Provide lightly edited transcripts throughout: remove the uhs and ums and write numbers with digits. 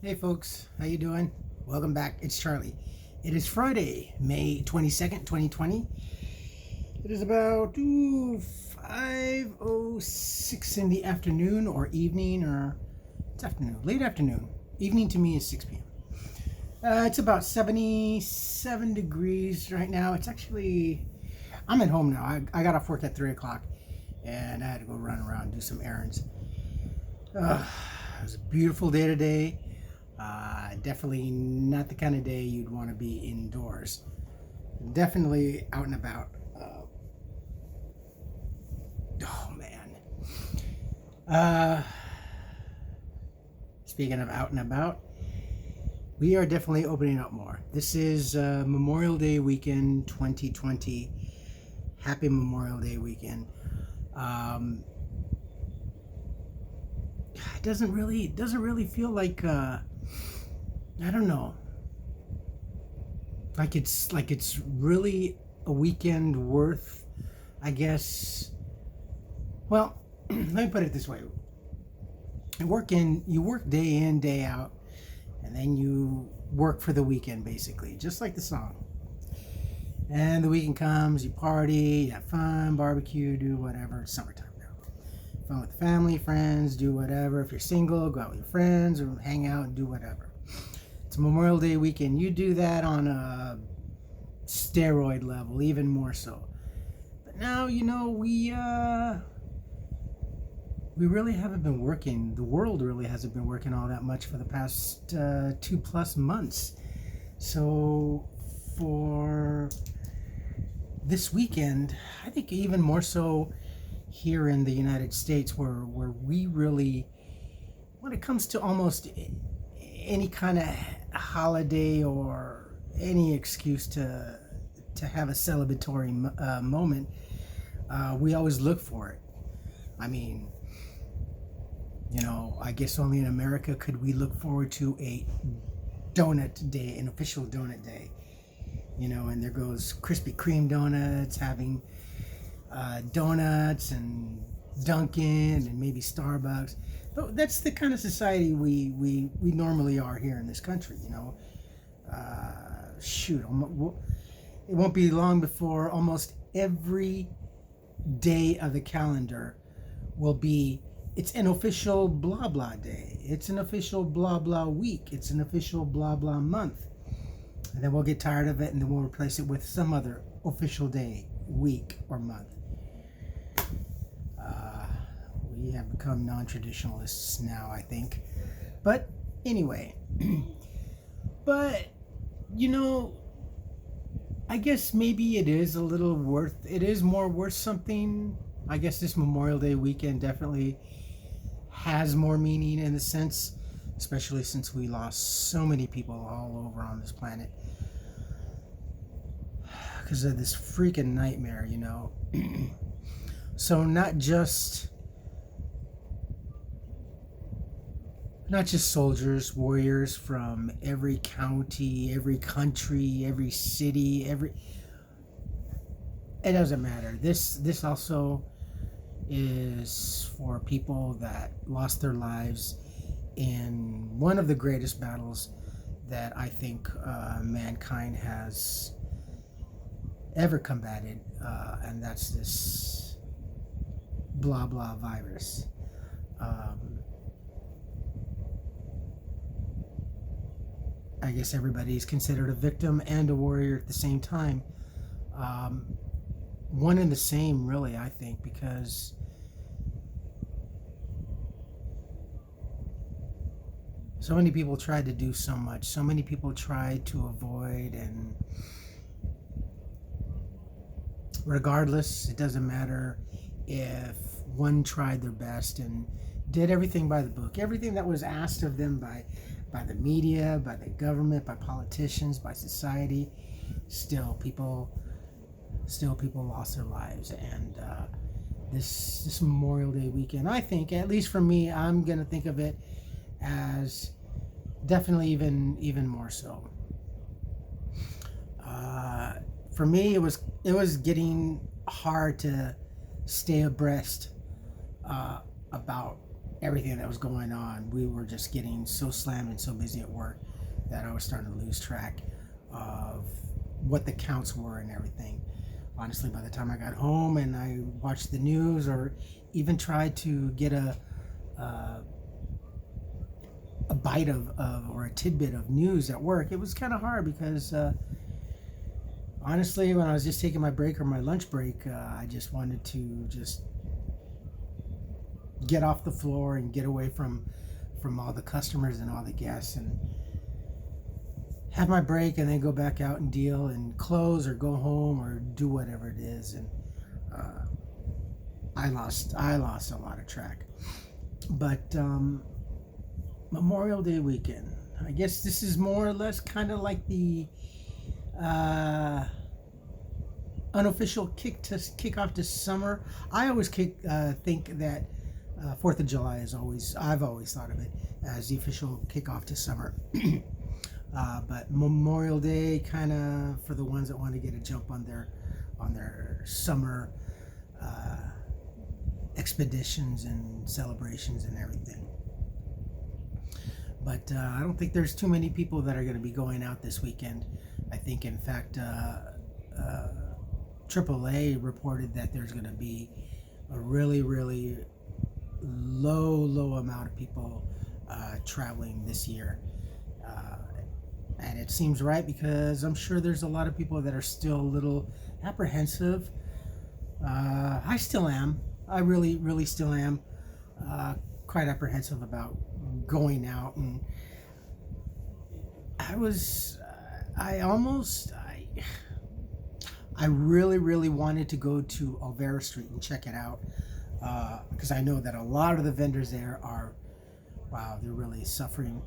Hey folks, how you doing? Welcome back. It's Charlie. It is Friday, May 22nd, 2020. It is about 5:06 in the afternoon or evening, or it's afternoon, late afternoon. Evening to me is 6 p.m. It's about 77 degrees right now. It's actually, I'm at home now. I got off work at 3 o'clock and I had to go run around and do some errands. It was a beautiful day today. Definitely not the kind of day you'd want to be indoors. Definitely out and about. Oh man. Uh, Speaking of out and about, we are definitely opening up more. This is Memorial Day weekend 2020. Happy Memorial Day weekend. It doesn't really feel like I don't know, like it's really a weekend worth, I guess. Well, let me put it this way: you work day in, day out, and then you work for the weekend, basically, just like the song. And the weekend comes, you party, you have fun, barbecue, do whatever. It's summertime now. Fun with family, friends, do whatever. If you're single, go out with your friends or hang out and do whatever. It's Memorial Day weekend. You do that on a steroid level, even more so. But now, we really haven't been working. The world really hasn't been working all that much for the past 2+ months. So for this weekend, I think even more so here in the United States, where we really, when it comes to almost any kind of holiday or any excuse to have a celebratory moment, we always look for it. I mean, I guess only in America could we look forward to a donut day, an official donut day. And there goes Krispy Kreme donuts having donuts, and Dunkin', and maybe Starbucks. But that's the kind of society we normally are here in this country. Shoot, it won't be long before almost every day of the calendar will be, it's an official blah blah day, it's an official blah blah week, it's an official blah blah month. And then we'll get tired of it and then we'll replace it with some other official day, week, or month. We have become non-traditionalists now, I think. But anyway, but I guess maybe it is more worth something. I guess this Memorial Day weekend definitely has more meaning in the sense, especially since we lost so many people all over on this planet because of this freaking nightmare. So not just soldiers, warriors from every county, every country, every city, it doesn't matter. This also is for people that lost their lives in one of the greatest battles that I think mankind has ever combated, and that's this blah blah virus. I guess everybody's considered a victim and a warrior at the same time. One and the same, really, I think, because so many people tried to do so much. So many people tried to avoid, and regardless, it doesn't matter if one tried their best and did everything by the book, everything that was asked of them by the media, by the government, by politicians, by society. Still people lost their lives. And this Memorial Day weekend, I think, at least for me, I'm gonna think of it as definitely even more so. For me, it was getting hard to stay abreast about everything that was going on, we were just getting so slammed and so busy at work that I was starting to lose track of what the counts were and everything. Honestly, by the time I got home and I watched the news or even tried to get a bite of or a tidbit of news at work, it was kind of hard because honestly, when I was just taking my break or my lunch break, I just wanted to just get off the floor and get away from all the customers and all the guests and have my break and then go back out and deal and close or go home or do whatever it is. And I lost a lot of track. But Memorial Day weekend, I guess this is more or less kind of like the unofficial kickoff to summer. I always think that 4th of July is I've always thought of it as the official kickoff to summer. But Memorial Day, kind of for the ones that want to get a jump on their summer expeditions and celebrations and everything. But I don't think there's too many people that are going to be going out this weekend. I think, in fact, AAA reported that there's going to be a really, really low amount of people traveling this year. And it seems right because I'm sure there's a lot of people that are still a little apprehensive. I still am. I really still am quite apprehensive about going out. And I really wanted to go to Olvera Street and check it out because I know that a lot of the vendors there are, wow, they're really suffering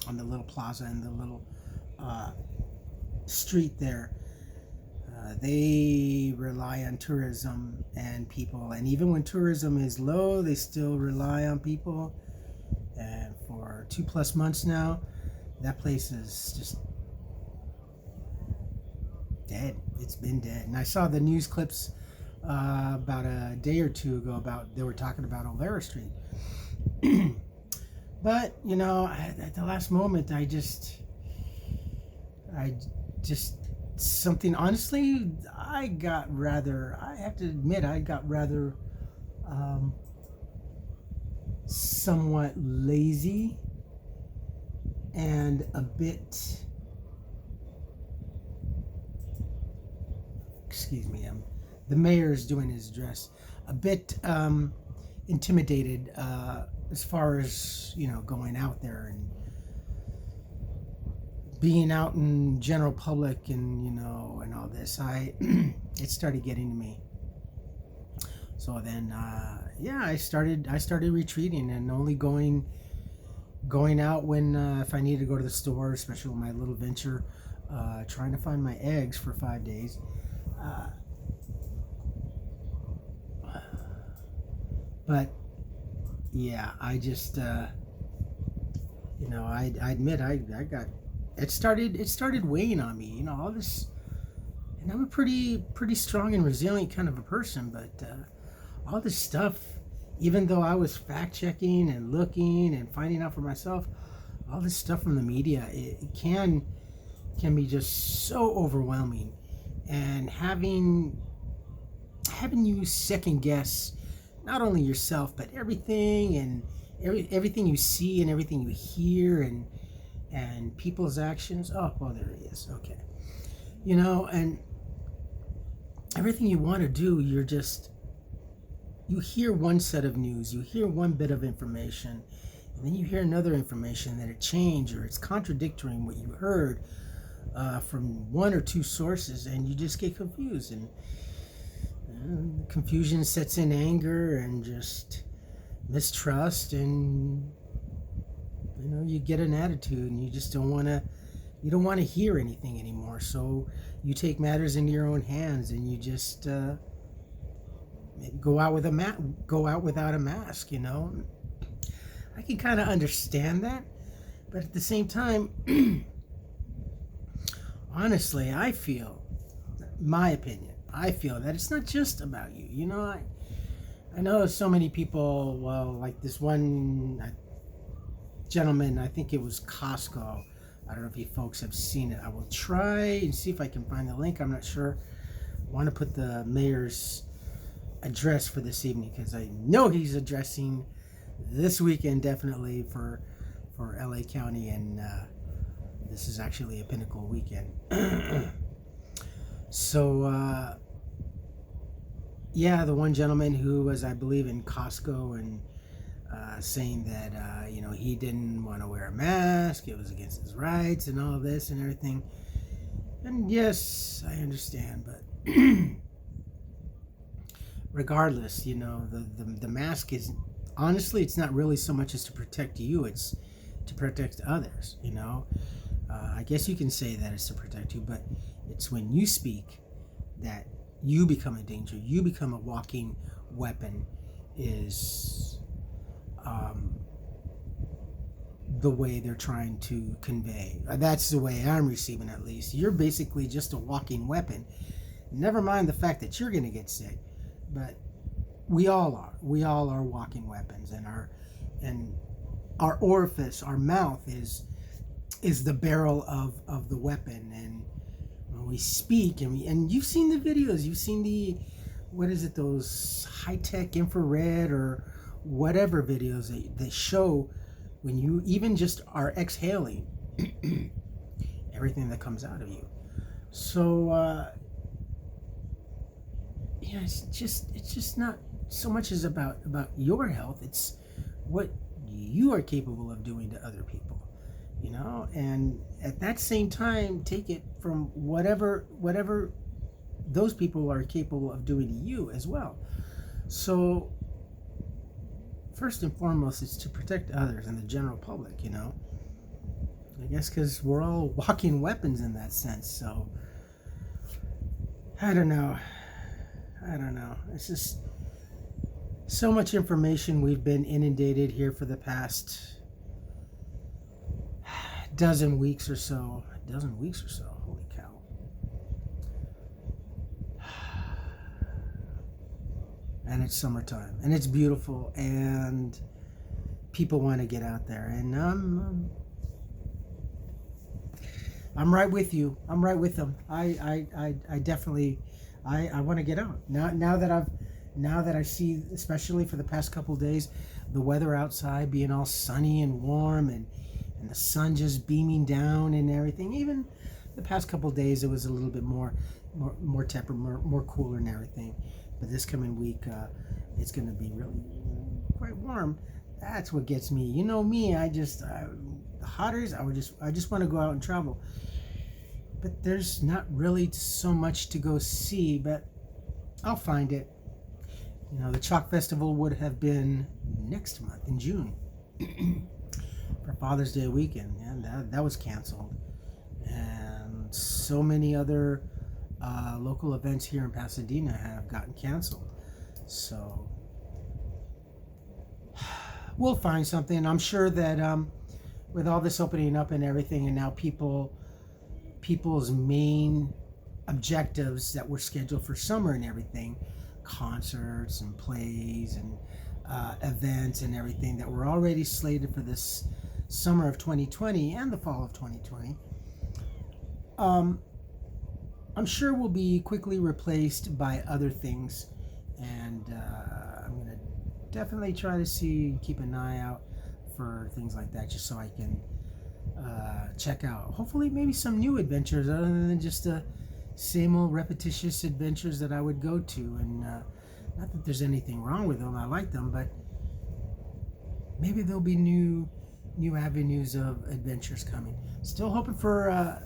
on the little plaza and the little street there. They rely on tourism and people, and even when tourism is low, they still rely on people. And for 2+ months now, that place is just dead. It's been dead. And I saw the news clips about a day or two ago about they were talking about Olvera Street. But at the last moment, I just something, honestly, I have to admit, I got rather somewhat lazy and a bit, excuse me, the mayor's doing his address, a bit intimidated as far as going out there and being out in general public and and all this. It started getting to me. So then I started retreating and only going out when if I needed to go to the store, especially with my little venture trying to find my eggs for 5 days. But yeah, I just I admit I got it started weighing on me, all this. And I'm a pretty strong and resilient kind of a person, but all this stuff, even though I was fact checking and looking and finding out for myself, all this stuff from the media, it can be just so overwhelming, and having you second guess not only yourself but everything and everything you see and everything you hear and people's actions. Oh, well, there he is. Okay. And everything you want to do, you hear one set of news, you hear one bit of information, and then you hear another information that it changed or it's contradicting what you heard from one or two sources, and you just get confused, and confusion sets in anger and just mistrust, and you get an attitude and you just don't want to hear anything anymore. So you take matters into your own hands and you just go out without a mask. I can kind of understand that, but at the same time, honestly, I feel that it's not just about you. I know so many people, well, like this one gentleman, I think it was Costco. I don't know if you folks have seen it. I will try and see if I can find the link. I'm not sure. I want to put the mayor's address for this evening because I know he's addressing this weekend definitely for LA County, and this is actually a pinnacle weekend. So yeah, the one gentleman who was, I believe, in Costco and saying that he didn't want to wear a mask, it was against his rights and all this and everything. And yes, I understand, but regardless, the mask is, honestly, it's not really so much as to protect you, it's to protect others. I guess you can say that it's to protect you, but it's when you speak that you become a danger, you become a walking weapon, is the way they're trying to convey. That's the way I'm receiving, at least. You're basically just a walking weapon. Never mind the fact that you're going to get sick, but we all are. We all are walking weapons, and our orifice, our mouth, is the barrel of the weapon. And when we speak, and you've seen the videos, you've seen those high-tech infrared or whatever videos that show when you even just are exhaling everything that comes out of you. So it's just not so much as about your health. It's what you are capable of doing to other people, and at that same time take it from whatever those people are capable of doing to you as well. So first and foremost, it's to protect others and the general public, I guess, because we're all walking weapons in that sense. So I don't know. It's just so much information we've been inundated here for the past dozen weeks or so. Holy cow. And it's summertime, and it's beautiful, and people want to get out there, and I'm right with you. I'm right with them. I definitely I want to get out now that I see, especially for the past couple of days, the weather outside being all sunny and warm, and the sun just beaming down and everything. Even the past couple of days, it was a little bit more tempered, more cooler and everything. But this coming week, it's going to be really quite warm. That's what gets me. You know me, the hotters, I just want to go out and travel. But there's not really so much to go see, but I'll find it. The Chalk Festival would have been next month in June for Father's Day weekend, and that was canceled. And so many other local events here in Pasadena have gotten canceled. So we'll find something. I'm sure that with all this opening up and everything, and now people's main objectives that were scheduled for summer and everything, concerts and plays and events and everything that were already slated for this summer of 2020 and the fall of 2020, I'm sure will be quickly replaced by other things. And I'm going to definitely try to keep an eye out for things like that, just so I can check out, hopefully, maybe some new adventures other than just the same old repetitious adventures that I would go to. And not that there's anything wrong with them, I like them, but maybe there'll be new avenues of adventures coming. Still hoping for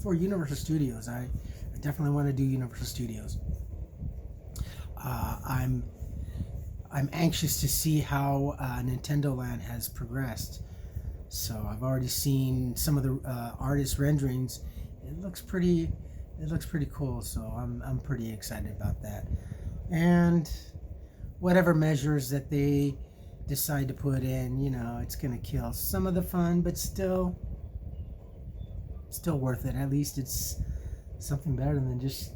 Universal Studios. I definitely want to do Universal Studios. I'm anxious to see how Nintendo Land has progressed. So I've already seen some of the artist renderings. It looks pretty cool. So I'm pretty excited about that. And whatever measures that they decide to put in, it's gonna kill some of the fun, but still worth it. At least it's something better than just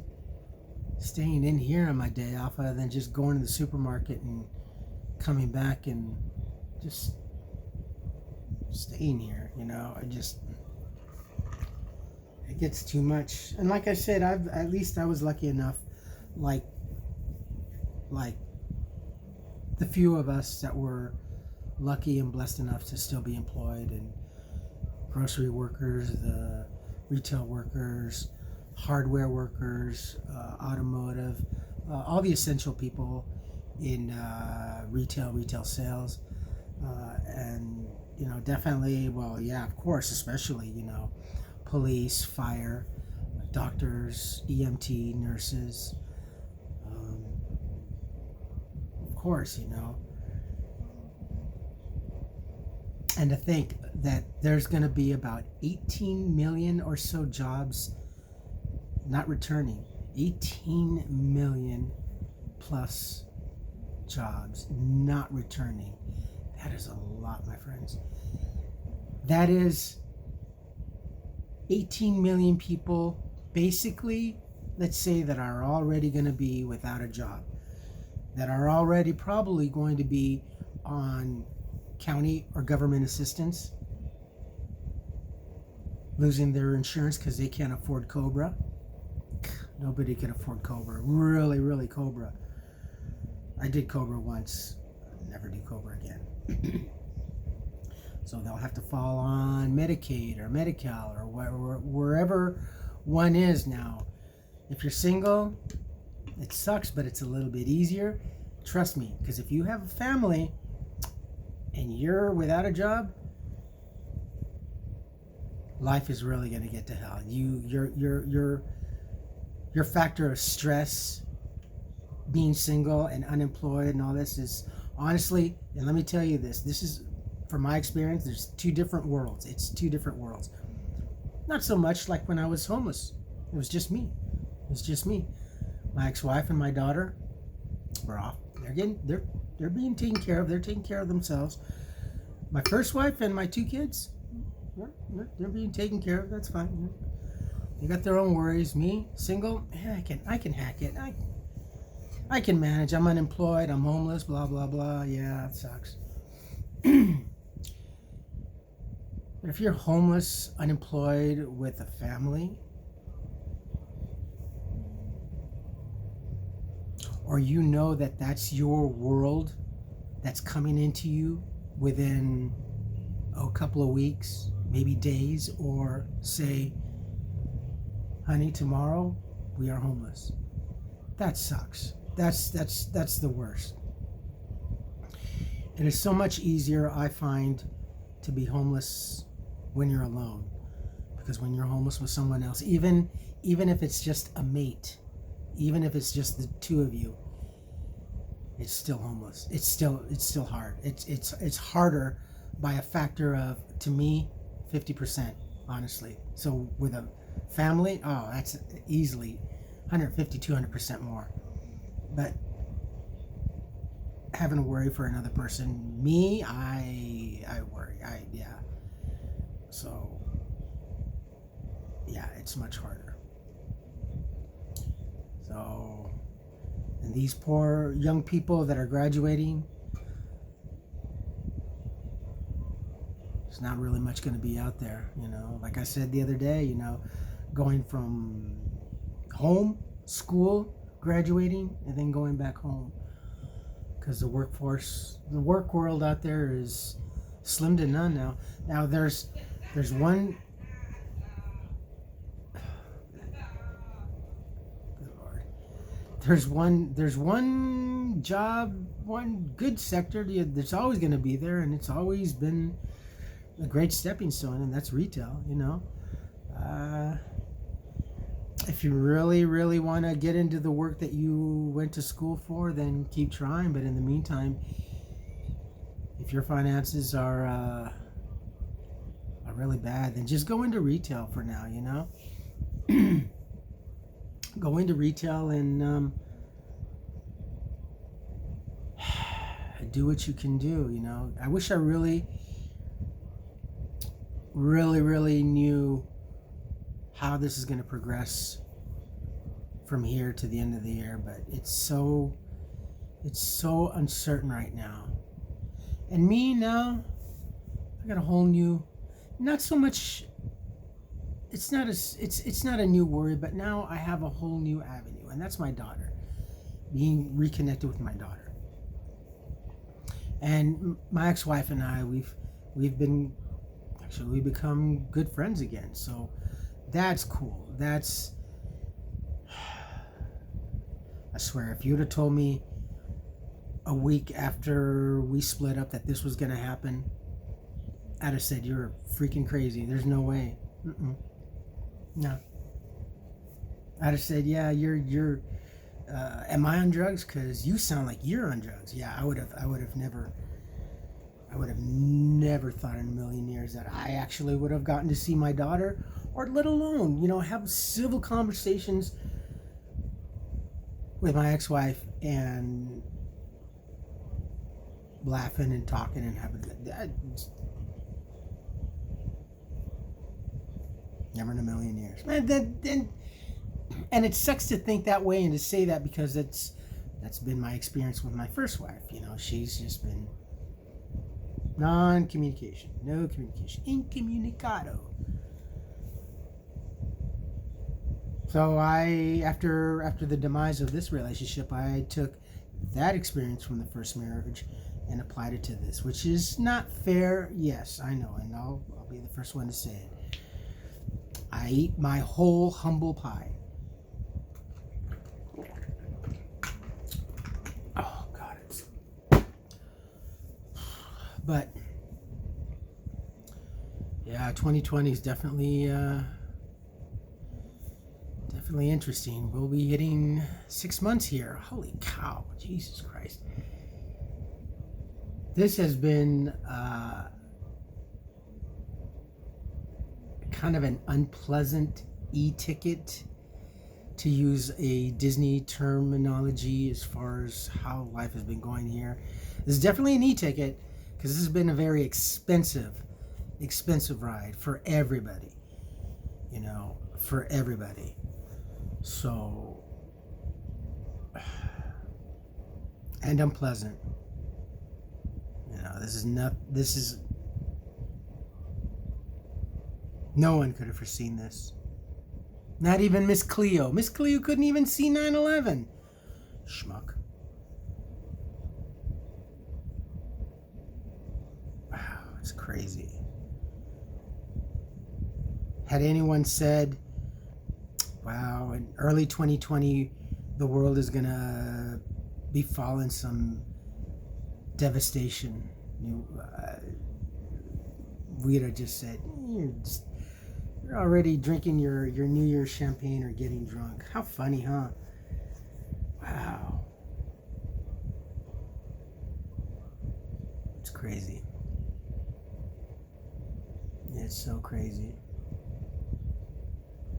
staying in here on my day off other than just going to the supermarket and coming back and just staying here. It gets too much. And like I said, at least I was lucky enough, like the few of us that were lucky and blessed enough to still be employed, and grocery workers, the retail workers, hardware workers, automotive, all the essential people in retail sales, and definitely, well, yeah, of course, especially police, fire, doctors, EMT, nurses, of course, and to think that there's going to be about 18 million or so jobs not returning. 18 million plus jobs not returning. That is a lot, my friends. That is 18 million people, basically, let's say, that are already going to be without a job, that are already probably going to be on county or government assistance, losing their insurance because they can't afford COBRA. Nobody can afford COBRA. Really, really COBRA. I did COBRA once. I'll never do COBRA again. So they'll have to fall on Medicaid or Medi-Cal or wherever one is now. If you're single, it sucks, but it's a little bit easier. Trust me, because if you have a family and you're without a job, life is really going to get to hell. Your factor of stress, being single and unemployed and all this is honestly, and let me tell you this is from my experience, there's two different worlds. It's two different worlds. Not so much like when I was homeless. It was just me. My ex-wife and my daughter were off. They're being taken care of. They're taking care of themselves. My first wife and my two kids, they're being taken care of. That's fine. They got their own worries. Me, single, I can hack it. I can manage. I'm unemployed. I'm homeless. Blah blah blah. Yeah, it sucks. But if you're homeless, unemployed, with a family, or that that's your world that's coming into you within a couple of weeks, maybe days, or say, honey, tomorrow we are homeless. That sucks. That's the worst. It is so much easier, I find, to be homeless when you're alone, because when you're homeless with someone else, even if it's just a mate, even if it's just the two of you, it's still homeless. It's still hard. It's harder by a factor of, to me, 50%, honestly. So with a family, that's easily 150, 200% more. But having to worry for another person, me, I worry. So yeah, it's much harder. So, and these poor young people that are graduating, there's not really much going to be out there, like I said the other day, going from home, school, graduating, and then going back home, because the work world out there is slim to none now. Now there's one, good Lord, there's one job, one good sector that's always going to be there, and it's always been a great stepping stone, and that's retail. If you really, really want to get into the work that you went to school for, then keep trying. But in the meantime, if your finances are really bad, then just go into retail for now, Go into retail and do what you can do, I wish I really, really, really knew how this is going to progress from here to the end of the year, but it's so uncertain right now. And me now, I got a whole new, not so much. It's not a new worry, but now I have a whole new avenue, and that's my daughter, being reconnected with my daughter. And my ex-wife and I, we've become good friends again. So that's cool. I swear, if you'd have told me a week after we split up that this was gonna happen, I'd have said you're freaking crazy. There's no way. No. I'd have said, yeah, you're. Am I on drugs? Because you sound like you're on drugs. Yeah, I would have never thought in a million years that I actually would have gotten to see my daughter, or let alone, have civil conversations with my ex-wife and laughing and talking and having that. Never in a million years, man. And it sucks to think that way and to say that, because that's been my experience with my first wife. She's just been non-communication, no communication, incommunicado. So after the demise of this relationship, I took that experience from the first marriage and applied it to this, which is not fair. Yes, I know, and I'll be the first one to say it. I eat my whole humble pie. Oh God, but yeah, 2020 is definitely interesting. We'll be hitting 6 months here. Holy cow, Jesus Christ! This has been kind of an unpleasant e-ticket, to use a Disney terminology, as far as how life has been going here. This is definitely an e-ticket, because this has been a very expensive ride for everybody, for everybody. So, and unpleasant. This is no one could have foreseen this. Not even Miss Cleo. Miss Cleo couldn't even see 9/11. Schmuck. Wow, it's crazy. Had anyone said, wow, in early 2020, the world is gonna befallen some devastation, we'd have just said, you're already drinking your New Year's champagne or getting drunk. How funny, huh? Wow. It's crazy. It's so crazy.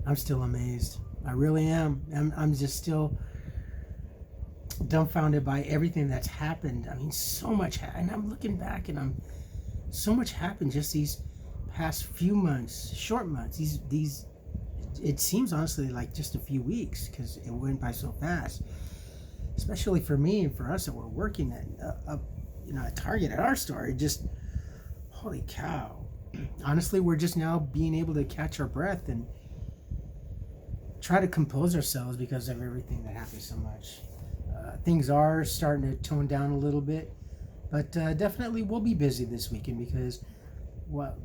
I'm still amazed. I really am. I'm just still dumbfounded by everything that's happened. I mean, so much and I'm looking back, and so much happened just these past few months, short months. These it seems honestly like just a few weeks, because it went by so fast, especially for me and for us that were working at at Target at our store. It just, holy cow. Honestly, we're just now being able to catch our breath and try to compose ourselves because of everything that happened so much. Things are starting to tone down a little bit, but definitely we'll be busy this weekend, because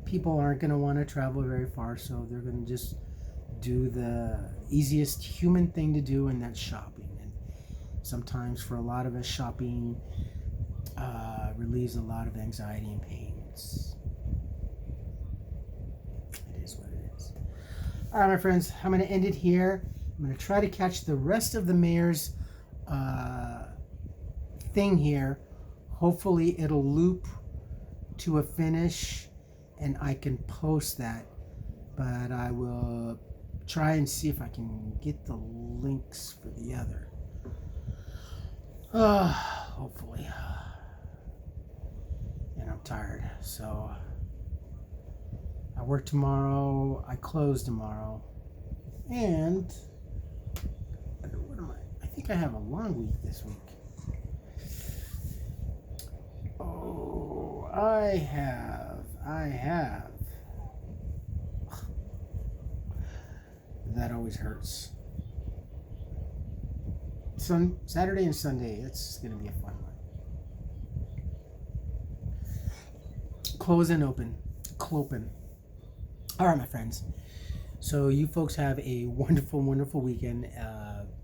people aren't going to want to travel very far, so they're going to just do the easiest human thing to do, and that's shopping. And sometimes for a lot of us, shopping relieves a lot of anxiety and pain. It is what it is. All right, my friends, I'm going to end it here. I'm going to try to catch the rest of the mayor's thing here. Hopefully it'll loop to a finish and I can post that, but I will try and see if I can get the links for the other. Hopefully. And I'm tired, so I work tomorrow, I close tomorrow, and think I have a long week this week. Oh, I have. That always hurts. Saturday and Sunday, it's going to be a fun one. Close and open. Clopen. All right, my friends. So you folks have a wonderful, wonderful weekend.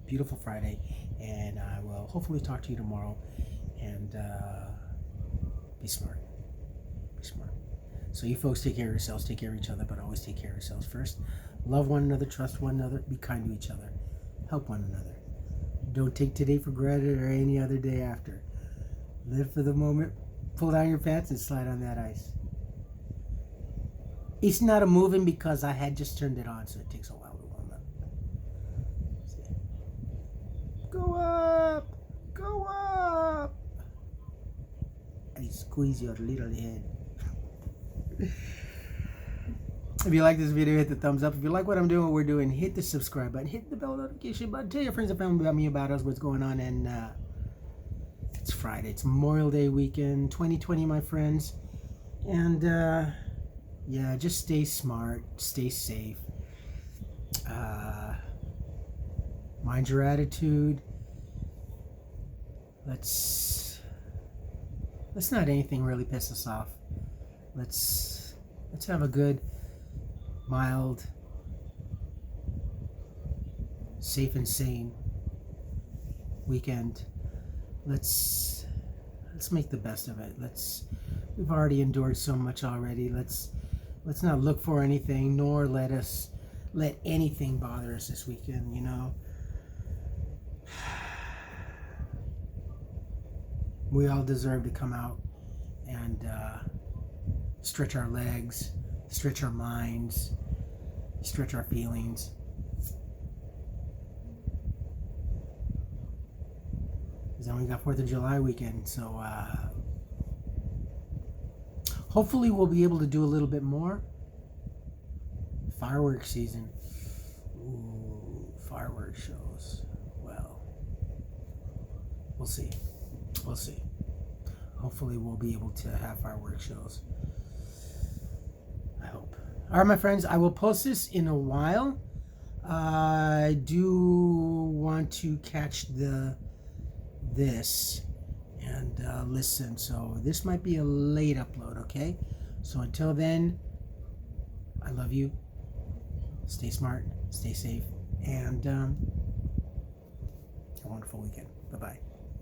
Beautiful Friday. And I will hopefully talk to you tomorrow. And be smart. Be smart. So you folks take care of yourselves. Take care of each other. But always take care of yourselves first. Love one another. Trust one another. Be kind to each other. Help one another. Don't take today for granted or any other day after. Live for the moment. Pull down your pants and slide on that ice. It's not a moving because I had just turned it on, so it takes a while to warm up. Go up! Go up! I squeeze your little head. If you like this video, hit the thumbs up. If you like what I'm doing, what we're doing, hit the subscribe button, hit the bell notification button. Tell your friends and family about me, about us, what's going on. And it's Friday. It's Memorial Day weekend, 2020, my friends. And yeah, just stay smart, stay safe. Mind your attitude. Let's not anything really piss us off. Let's have a good, mild, safe and sane weekend. Let's make the best of it. We've already endured so much already. Let's not look for anything, nor let anything bother us this weekend, you know. We all deserve to come out and stretch our legs, stretch our minds, stretch our feelings. Because then we got 4th of July weekend, so hopefully we'll be able to do a little bit more. Fireworks season. Ooh, fireworks shows. Well, we'll see. We'll see. Hopefully we'll be able to have fireworks shows. I hope. All right, my friends, I will post this in a while. I do want to catch this and listen, so this might be a late upload, okay? So until then, I love you. Stay smart, stay safe, and have a wonderful weekend. Bye-bye.